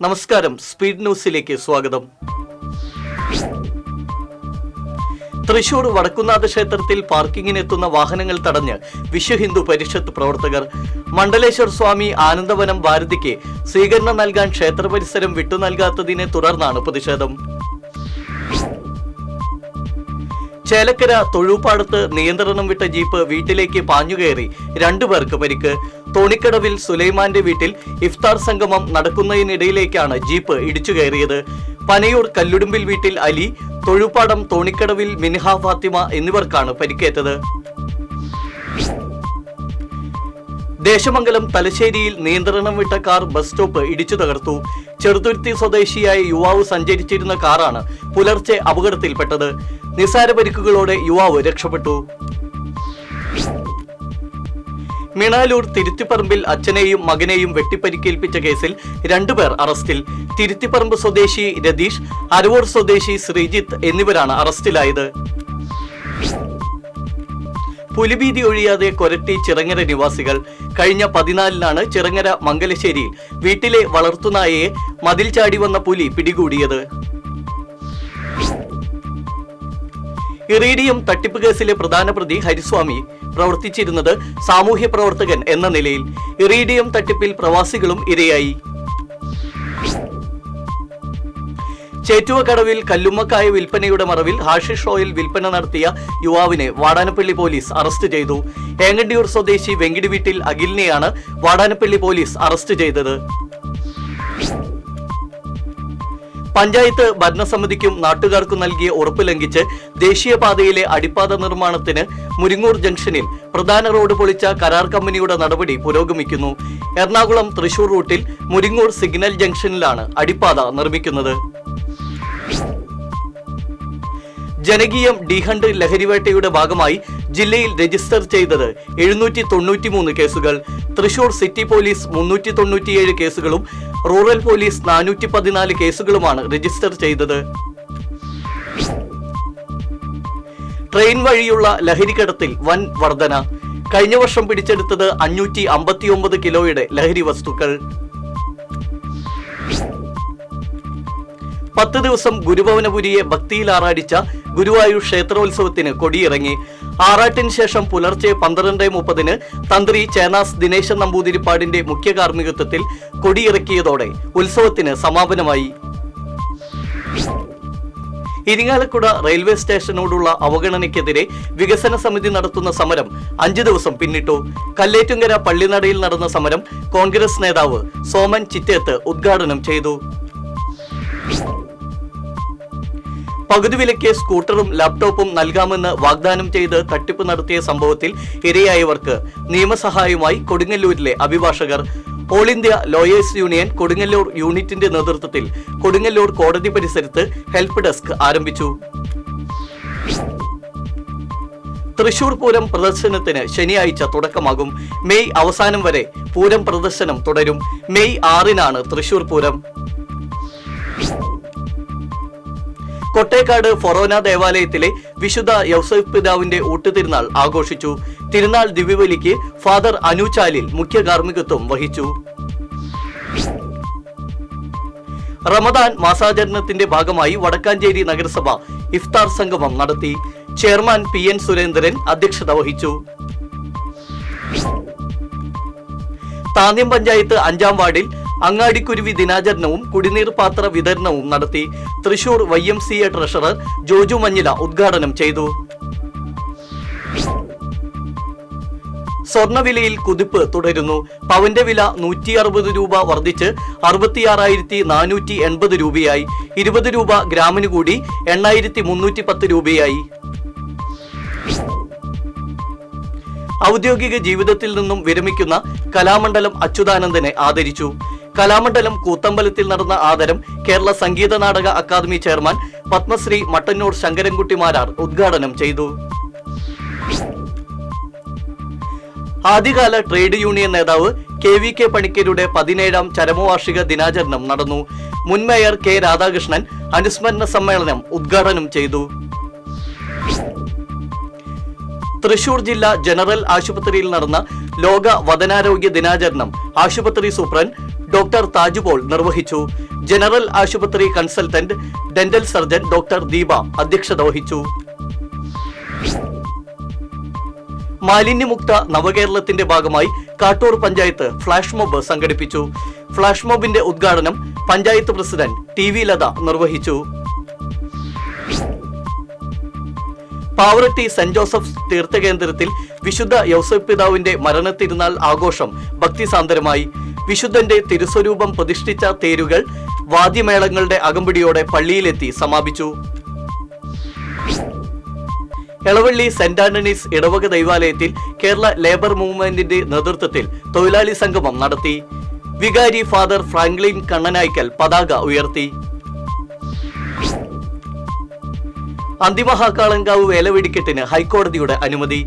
നമസ്കാരം, സ്പീഡ് ന്യൂസിലേക്ക് സ്വാഗതം. തൃശൂർ വടക്കുന്നാഥ ക്ഷേത്രത്തിൽ പാർക്കിങ്ങിനെത്തുന്ന വാഹനങ്ങൾ തടഞ്ഞ് വിശ്വഹിന്ദു പരിഷത്ത് പ്രവർത്തകർ. മണ്ഡലേശ്വർ സ്വാമി ആനന്ദവനം ഭാരതിക്ക് സ്വീകരണം നൽകാൻ ക്ഷേത്ര പരിസരം വിട്ടു നൽകാത്തതിനെ തുടർന്നാണ് പ്രതിഷേധം. ചേലക്കര തൊഴൂപ്പാടത്ത് നിയന്ത്രണം വിട്ട ജീപ്പ് വീട്ടിലേക്ക് പാഞ്ഞുകയറി 2 പേർക്ക് പരിക്ക്. തോണിക്കടവിൽ സുലൈമാന്റെ വീട്ടിൽ ഇഫ്താർ സംഗമം നടക്കുന്നതിനിടയിലേക്കാണ് ജീപ്പ് ഇടിച്ചു കയറിയത്. പനയൂർ കല്ലുടുമ്പിൽ വീട്ടിൽ അലി, തൊഴൂപ്പാടം തോണിക്കടവിൽ മിൻഹ ഫാത്തിമ എന്നിവർക്കാണ് പരിക്കേറ്റത്. ദേശമംഗലം തലശ്ശേരിയിൽ നിയന്ത്രണം വിട്ട കാർ ബസ് സ്റ്റോപ്പ് ഇടിച്ചു തകർത്തു. ചെറുതുരുത്തി സ്വദേശിയായ യുവാവ് സഞ്ചരിച്ചിരുന്ന കാറാണ് പുലർച്ചെ അപകടത്തിൽപ്പെട്ടത്. നിസാര പരിക്കുകളോടെ യുവാവ് രക്ഷപ്പെട്ടു. മിണാലൂർ തിരുത്തിപ്പറമ്പിൽ അച്ഛനെയും മകനെയും വെട്ടിപ്പരിക്കേൽപ്പിച്ച കേസിൽ 2 പേർ അറസ്റ്റിൽ. തിരുത്തിപ്പറമ്പ് സ്വദേശി രതീഷ്, അരവൂർ സ്വദേശി ശ്രീജിത്ത് എന്നിവരാണ് അറസ്റ്റിലായത്. പുലിഭീതി ഒഴിയാതെ കൊരട്ടി ചിറങ്ങര നിവാസികൾ. കഴിഞ്ഞ 14-നാണ് ചിറങ്ങര മംഗലശ്ശേരിയിൽ വീട്ടിലെ വളർത്തുനായയെ മതിൽ ചാടി വന്ന പുലി പിടികൂടിയത്. ഇറീഡിയം തട്ടിപ്പ് കേസിലെ പ്രധാന പ്രതി ഹരിസ്വാമി പ്രവർത്തിച്ചിരുന്നത് സാമൂഹ്യ പ്രവർത്തകൻ എന്ന നിലയിൽ. ഇറീഡിയം തട്ടിപ്പിൽ പ്രവാസികളും ഇരയായി. ചേറ്റുവക്കടവിൽ കല്ലുമ്മക്കായ വിൽപ്പനയുടെ മറവിൽ ഹാഷിഷ് ഓയിൽ വിൽപ്പന നടത്തിയ യുവാവിനെ വാടാനപ്പള്ളി പോലീസ് അറസ്റ്റ് ചെയ്തു. ഏങ്ങണ്ടിയൂർ സ്വദേശി വെങ്കിടി വീട്ടിൽ അഖിലിനെയാണ് വാടാനപ്പള്ളി പോലീസ് അറസ്റ്റ് ചെയ്തത്. പഞ്ചായത്ത് ഭരണസമിതിക്കും നാട്ടുകാർക്കും നൽകിയ ഉറപ്പ് ലംഘിച്ച് ദേശീയപാതയിലെ അടിപ്പാത നിർമ്മാണത്തിന് മുരിങ്ങൂർ ജംഗ്ഷനിൽ പ്രധാന റോഡ് പൊളിച്ച കരാർ കമ്പനിയുടെ നടപടി പുരോഗമിക്കുന്നു. എറണാകുളം തൃശൂർ റൂട്ടിൽ മുരിങ്ങൂർ സിഗ്നൽ ജംഗ്ഷനിലാണ് അടിപ്പാത നിർമ്മിക്കുന്നത്. ജനകീയം ഡി-ഹണ്ട് ലഹരിവേട്ടയുടെ ഭാഗമായി ജില്ലയിൽ രജിസ്റ്റർ ചെയ്തത് 793 കേസുകൾ. തൃശൂർ സിറ്റി പോലീസ് 397 കേസുകളും റൂറൽ പോലീസ് 414 കേസുകളുമാണ് രജിസ്റ്റർ ചെയ്തത്. ട്രെയിൻ വഴിയുള്ള ലഹരിക്കടത്തിൽ വൻ വർധന. കഴിഞ്ഞ വർഷം പിടിച്ചെടുത്തത് 559 കിലോയുടെ ലഹരി വസ്തുക്കൾ. 10 ദിവസം ഗുരുഭവനപുരിയെ ഭക്തിയിൽ ആറാടിച്ച ഗുരുവായൂർ ക്ഷേത്രോത്സവത്തിന് കൊടിയിറങ്ങി. ആറാട്ടിന് ശേഷം പുലർച്ചെ 12:30 തന്ത്രി ചേനാസ് ദിനേശൻ നമ്പൂതിരിപ്പാടിന്റെ മുഖ്യ കാർമ്മികത്വത്തിൽ കൊടിയിറക്കിയതോടെ ഉത്സവത്തിന് സമാപനമായി. ഇരിങ്ങാലക്കുട റെയിൽവേ സ്റ്റേഷനോടുള്ള അവഗണനയ്ക്കെതിരെ വികസന സമിതി നടത്തുന്ന സമരം 5 ദിവസം പിന്നിട്ടു. കല്ലേറ്റുങ്കര പള്ളിനടയിൽ നടന്ന സമരം കോൺഗ്രസ് നേതാവ് സോമൻ ചിറ്റേത്ത് ഉദ്ഘാടനം ചെയ്തു. പകുതി വിലയ്ക്ക് സ്കൂട്ടറും ലാപ്ടോപ്പും നൽകാമെന്ന് വാഗ്ദാനം ചെയ്ത് തട്ടിപ്പ് നടത്തിയ സംഭവത്തിൽ ഇരയായവർക്ക് നിയമസഹായവുമായി കൊടുങ്ങല്ലൂരിലെ അഭിഭാഷകർ. All India lawyers union Kodungallur യൂണിറ്റിന്റെ നേതൃത്വത്തിൽ കൊടുങ്ങല്ലൂർ കോടതി പരിസരത്ത് ഹെൽപ്പ് ഡെസ്ക് ആരംഭിച്ചു. തൃശൂർ പൂരം പ്രദർശനത്തിന് ശനിയാഴ്ച തുടക്കമാകും. മെയ് അവസാനം വരെ പൂരം പ്രദർശനം തുടരും. മെയ് 6-നാണ് തൃശൂർ പൂരം. കൊട്ടേക്കാട് ഫൊറോന ദേവാലയത്തിലെ വിശുദ്ധ യൗസഫ് പിതാവിന്റെ ഊട്ടുതിരുനാൾ ആഘോഷിച്ചു. തിരുനാൾ ദിവ്യബലിക്ക് ഫാദർ അനുചാലിൽ മുഖ്യ കാർമ്മികത്വം വഹിച്ചു. റമദാൻ മാസാചരണത്തിന്റെ ഭാഗമായി വടക്കാഞ്ചേരി നഗരസഭ ഇഫ്താർ സംഗമം നടത്തി. ചെയർമാൻ PN സുരേന്ദ്രൻ അധ്യക്ഷത വഹിച്ചു. താന്യം പഞ്ചായത്ത് 5-ാം വാർഡിൽ അങ്ങാടിക്കുരുവി ദിനാചരണവും കുടിനീർ പാത്ര വിതരണവും നടത്തി. തൃശൂർ YMCA ട്രഷറർ ജോജു മഞ്ഞില ഉദ്ഘാടനം ചെയ്തു. സ്വർണവിലയിൽ കുതിപ്പ് തുടരുന്നു. പവന്റെ വില 160 രൂപ വർദ്ധിച്ച് 66,480 രൂപയായി. 20 രൂപ ഗ്രാമിന് കൂടി 8,310 രൂപയായി. ഔദ്യോഗിക ജീവിതത്തിൽ നിന്നും വിരമിക്കുന്ന കലാമണ്ഡലം അച്യുതാനന്ദനെ ആദരിച്ചു. കലാമണ്ഡലം കൂത്തമ്പലത്തിൽ നടന്ന ആദരം കേരള സംഗീത നാടക അക്കാദമി ചെയർമാൻ പത്മശ്രീ മട്ടന്നൂർ ശങ്കരൻകുട്ടി മാരാർ ഉദ്ഘാടനം ചെയ്തു. ആദ്യകാല ട്രേഡ് യൂണിയൻ നേതാവ് KVK പണിക്കരുടെ 17-ാം ചരമവാർഷിക ദിനാചരണം നടന്നു. മുൻ മേയർ K രാധാകൃഷ്ണൻ അനുസ്മരണ സമ്മേളനം ഉദ്ഘാടനം ചെയ്തു. തൃശൂർ ജില്ലാ ജനറൽ ആശുപത്രിയിൽ നടന്ന ലോക വദനാരോഗ്യ ദിനാചരണം ആശുപത്രി സൂപ്രണ്ട് ഡോക്ടർ താജുപോൾ നിർവഹിച്ചു. ജനറൽ ആശുപത്രി consultant dental surgeon doctor Deepa അധ്യക്ഷത വഹിച്ചു. മാലിന്യമുക്ത നവകേരളത്തിന്റെ ഭാഗമായി കാട്ടൂർ പഞ്ചായത്ത് ഫ്ലാഷ് മോബ് സംഘടിപ്പിച്ചു. ഫ്ലാഷ് മോബിന്റെ ഉദ്ഘാടനം panchayat president T V Latha നിർവഹിച്ചു. പാവറട്ടി സെന്റ് ജോസഫ് തീർത്ഥകേന്ദ്രത്തിൽ വിശുദ്ധ യൗസേപ്പ് പിതാവിന്റെ മരണത്തിരുനാൾ ആഘോഷം ഭക്തിസാന്ദ്രമായി. വിശുദ്ധന്റെ തിരുസ്വരൂപം പ്രതിഷ്ഠിച്ച തേരുകൾ വാദ്യമേളങ്ങളുടെ അകമ്പടിയോടെ പള്ളിയിലെത്തി സമാപിച്ചു. എളവള്ളി സെന്റ് ആന്റണീസ് ഇടവക ദൈവാലയത്തിൽ കേരള ലേബർ മൂവ്മെന്റിന്റെ നേതൃത്വത്തിൽ തൊഴിലാളി സംഗമം നടത്തി. വികാരി ഫാദർ ഫ്രാങ്ക്ലിൻ കണ്ണനായ്ക്കൽ പതാക ഉയർത്തി. അന്തിമഹാക്കാളങ്കാവ് വേലവെടിക്കെട്ടിന് ഹൈക്കോടതിയുടെ അനുമതി.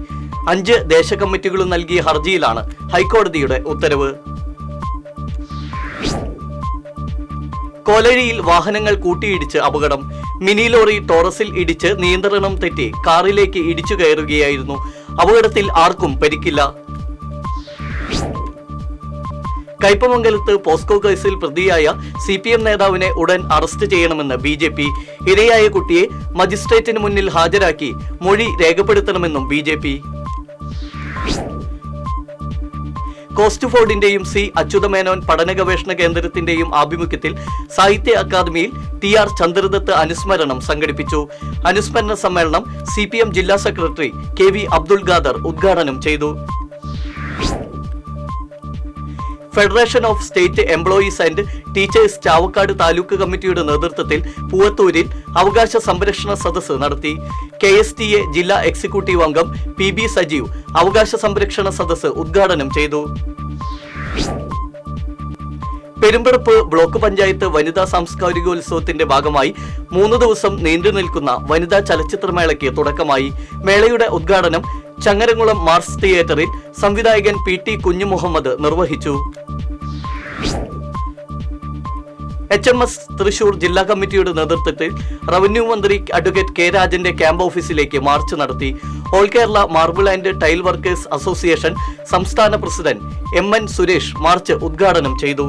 5 ദേശകമ്മിറ്റികളും നൽകിയ ഹർജിയിലാണ് ഹൈക്കോടതിയുടെ ഉത്തരവ്. കോലഴിയിൽ വാഹനങ്ങൾ കൂട്ടിയിടിച്ച് അപകടം. മിനി ലോറി ടോറസിൽ ഇടിച്ച് നിയന്ത്രണം തെറ്റി കാറിലേക്ക് ഇടിച്ചു കയറുകയായിരുന്നു. അപകടത്തിൽ ആർക്കും പരിക്കില്ല. കയ്പമംഗലത്ത് പോസ്കോ കേസിൽ പ്രതിയായ CPM നേതാവിനെ ഉടൻ അറസ്റ്റ് ചെയ്യണമെന്ന് BJP. ഇരയായ കുട്ടിയെ മജിസ്ട്രേറ്റിന് മുന്നിൽ ഹാജരാക്കി മൊഴി രേഖപ്പെടുത്തണമെന്നും BJP. കോസ്റ്റ് ഫോർഡിന്റെയും C. അച്യുതമേനോൻ പഠന ഗവേഷണ കേന്ദ്രത്തിന്റെയും ആഭിമുഖ്യത്തിൽ സാഹിത്യ അക്കാദമിയിൽ TR ചന്ദ്രദത്ത് അനുസ്മരണം സംഘടിപ്പിച്ചു. അനുസ്മരണ സമ്മേളനം CPM ജില്ലാ സെക്രട്ടറി KV അബ്ദുൾ ഖാദർ ഉദ്ഘാടനം ചെയ്തു. Federation of state employees and teachers Chavakkad taluk കമ്മിറ്റിയുടെ നേതൃത്വത്തിൽ പൂവത്തൂരിൽ അവകാശ സംരക്ഷണ സദസ്സ് നടത്തി. KSTA ജില്ലാ എക്സിക്യൂട്ടീവ് അംഗം PB സജീവ് അവകാശ സംരക്ഷണ സദസ്സ് ഉദ്ഘാടനം ചെയ്തു. പെരുമ്പടപ്പ് ബ്ലോക്ക് പഞ്ചായത്ത് വനിതാ സാംസ്കാരികോത്സവത്തിന്റെ ഭാഗമായി 3 ദിവസം നീണ്ടു നിൽക്കുന്ന വനിതാ ചലച്ചിത്രമേളയ്ക്ക് തുടക്കമായി. മേളയുടെ ഉദ്ഘാടനം ചങ്ങരംകുളം മാർസ് തിയേറ്ററിൽ സംവിധായകൻ PT കുഞ്ഞുമുഹമ്മദ് നിർവഹിച്ചു. HMS തൃശൂർ ജില്ലാ കമ്മിറ്റിയുടെ നേതൃത്വത്തിൽ റവന്യൂ മന്ത്രി അഡ്വക്കേറ്റ് K രാജന്റെ ക്യാമ്പ് ഓഫീസിലേക്ക് മാർച്ച് നടത്തി. All Kerala marble and tile workers association സംസ്ഥാന പ്രസിഡന്റ് MN സുരേഷ് മാർച്ച് ഉദ്ഘാടനം ചെയ്തു.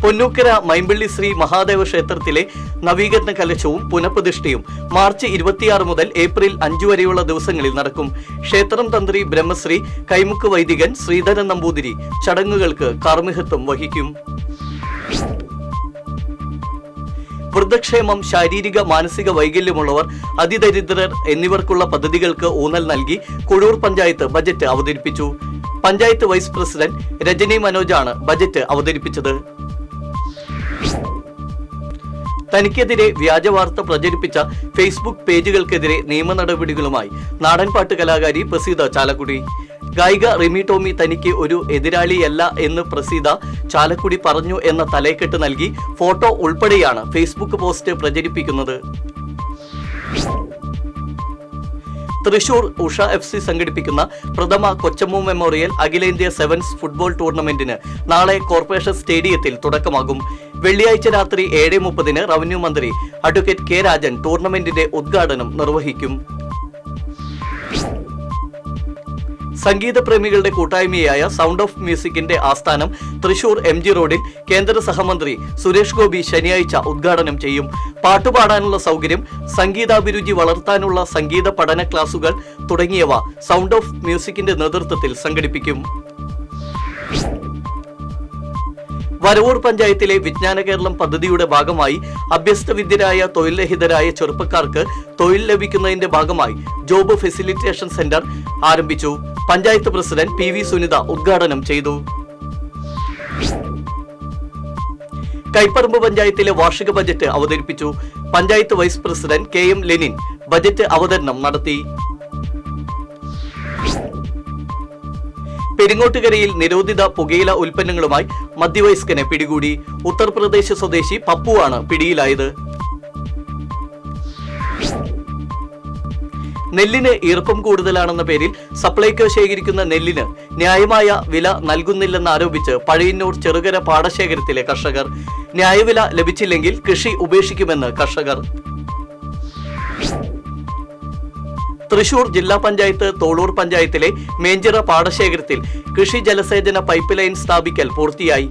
പൊന്നൂക്കര മൈമ്പിള്ളി ശ്രീ മഹാദേവ ക്ഷേത്രത്തിലെ നവീകരണ കലശവും പുനഃപ്രതിഷ്ഠയും മാർച്ച് 26 മുതൽ ഏപ്രിൽ 5 വരെയുള്ള ദിവസങ്ങളിൽ നടക്കും. ക്ഷേത്രം തന്ത്രി ബ്രഹ്മശ്രീ കൈമുക്ക് വൈദികൻ ശ്രീധരൻ നമ്പൂതിരി ചടങ്ങുകൾക്ക് കാർമ്മികത്വം വഹിക്കും. വൃദ്ധക്ഷേമം, ശാരീരിക മാനസിക വൈകല്യമുള്ളവർ, അതിദരിദ്രർ എന്നിവർക്കുള്ള പദ്ധതികൾക്ക് ഊന്നൽ നൽകി കുഴൂർ പഞ്ചായത്ത് ബജറ്റ് അവതരിപ്പിച്ചു. പഞ്ചായത്ത് വൈസ് പ്രസിഡന്റ് രജനി മനോജാണ് ബജറ്റ് അവതരിപ്പിച്ചത്. തനിക്കെതിരെ വ്യാജവാർത്ത പ്രചരിപ്പിച്ച ഫേസ്ബുക്ക് പേജുകൾക്കെതിരെ നിയമ നടപടികളുമായി നാടൻപാട്ട് കലാകാരി പ്രസീത ചാലക്കുടി. ഗായിക റിമി ടോമി തനിക്ക് ഒരു എതിരാളിയല്ല എന്ന് പ്രസീത ചാലക്കുടി പറഞ്ഞു എന്ന തലക്കെട്ട് നൽകി ഫോട്ടോ ഉൾപ്പെടെയാണ് ഫേസ്ബുക്ക് പോസ്റ്റ് പ്രചരിപ്പിക്കുന്നത്. തൃശൂർ ഉഷ FC സംഘടിപ്പിക്കുന്ന പ്രഥമ കൊച്ചമ്മു മെമ്മോറിയൽ അഖിലേന്ത്യാ സെവൻസ് ഫുട്ബോൾ ടൂർണമെന്റിന് നാളെ കോർപ്പറേഷൻ സ്റ്റേഡിയത്തിൽ തുടക്കമാകും. വെള്ളിയാഴ്ച രാത്രി 7:30 റവന്യൂ മന്ത്രി അഡ്വക്കേറ്റ് K രാജൻ ടൂർണമെന്റിന്റെ ഉദ്ഘാടനം നിർവഹിക്കും. സംഗീത പ്രേമികളുടെ കൂട്ടായ്മയായ സൗണ്ട് ഓഫ് മ്യൂസിക്കിന്റെ ആസ്ഥാനം തൃശൂർ MG റോഡിൽ കേന്ദ്ര സഹമന്ത്രി സുരേഷ് ഗോപി ശനിയാഴ്ച ഉദ്ഘാടനം ചെയ്യും. പാട്ടുപാടാനുള്ള സൗകര്യം, സംഗീതാഭിരുചി വളർത്താനുള്ള സംഗീത പഠന ക്ലാസുകൾ തുടങ്ങിയവ സൗണ്ട് ഓഫ് മ്യൂസിക്കിന്റെ നേതൃത്വത്തിൽ സംഘടിപ്പിക്കും. വരവൂർ പഞ്ചായത്തിലെ വിജ്ഞാന കേരളം പദ്ധതിയുടെ ഭാഗമായി അഭ്യസ്തവിദ്യരായ തൊഴിൽരഹിതരായ ചെറുപ്പക്കാർക്ക് തൊഴിൽ ലഭിക്കുന്നതിന്റെ ഭാഗമായി ജോബ് ഫെസിലിറ്റേഷൻ സെന്റർ ആരംഭിച്ചു. പഞ്ചായത്ത് പ്രസിഡന്റ് PV സുനിത ഉദ്ഘാടനം ചെയ്തു. കൈപ്പറമ്പ് പഞ്ചായത്തിലെ വാർഷിക ബജറ്റ് അവതരിപ്പിച്ചു. Panchayat vice president KM Lenin budget അവതരണം നടത്തി. പെരിങ്ങോട്ടുകരയിൽ നിരോധിത പുകയില ഉൽപ്പന്നങ്ങളുമായി മധ്യവയസ്കനെ പിടികൂടി. ഉത്തർപ്രദേശ് സ്വദേശി പപ്പുവാണ് പിടിയിലായത്. നെല്ലിന് ഈർപ്പം കൂടുതലാണെന്ന പേരിൽ സപ്ലൈകോ ശേഖരിക്കുന്ന നെല്ലിന് ന്യായമായ വില നൽകുന്നില്ലെന്നാരോപിച്ച് പഴയന്നൂർ ചെറുകര പാടശേഖരത്തിലെ കർഷകർ. ന്യായവില ലഭിച്ചില്ലെങ്കിൽ കൃഷി ഉപേക്ഷിക്കുമെന്ന് കർഷകർ. തൃശൂർ ജില്ലാ പഞ്ചായത്ത് തോളൂർ പഞ്ചായത്തിലെ മേഞ്ചിറ പാടശേഖരത്തിൽ കൃഷി ജലസേചന പൈപ്പ് ലൈൻ സ്ഥാപിക്കൽ പൂർത്തിയായി.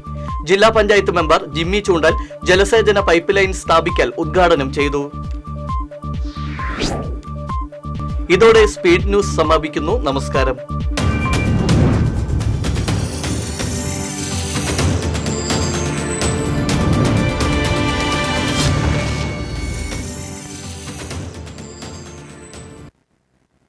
ജില്ലാ പഞ്ചായത്ത് മെമ്പർ ജിമ്മി ചൂണ്ടൽ ജലസേചന പൈപ്പ് ലൈൻ സ്ഥാപിക്കൽ ഉദ്ഘാടനം ചെയ്തു. ഇതോടെ സ്പീഡ് ന്യൂസ് സമാപിക്കുന്നു. നമസ്കാരം.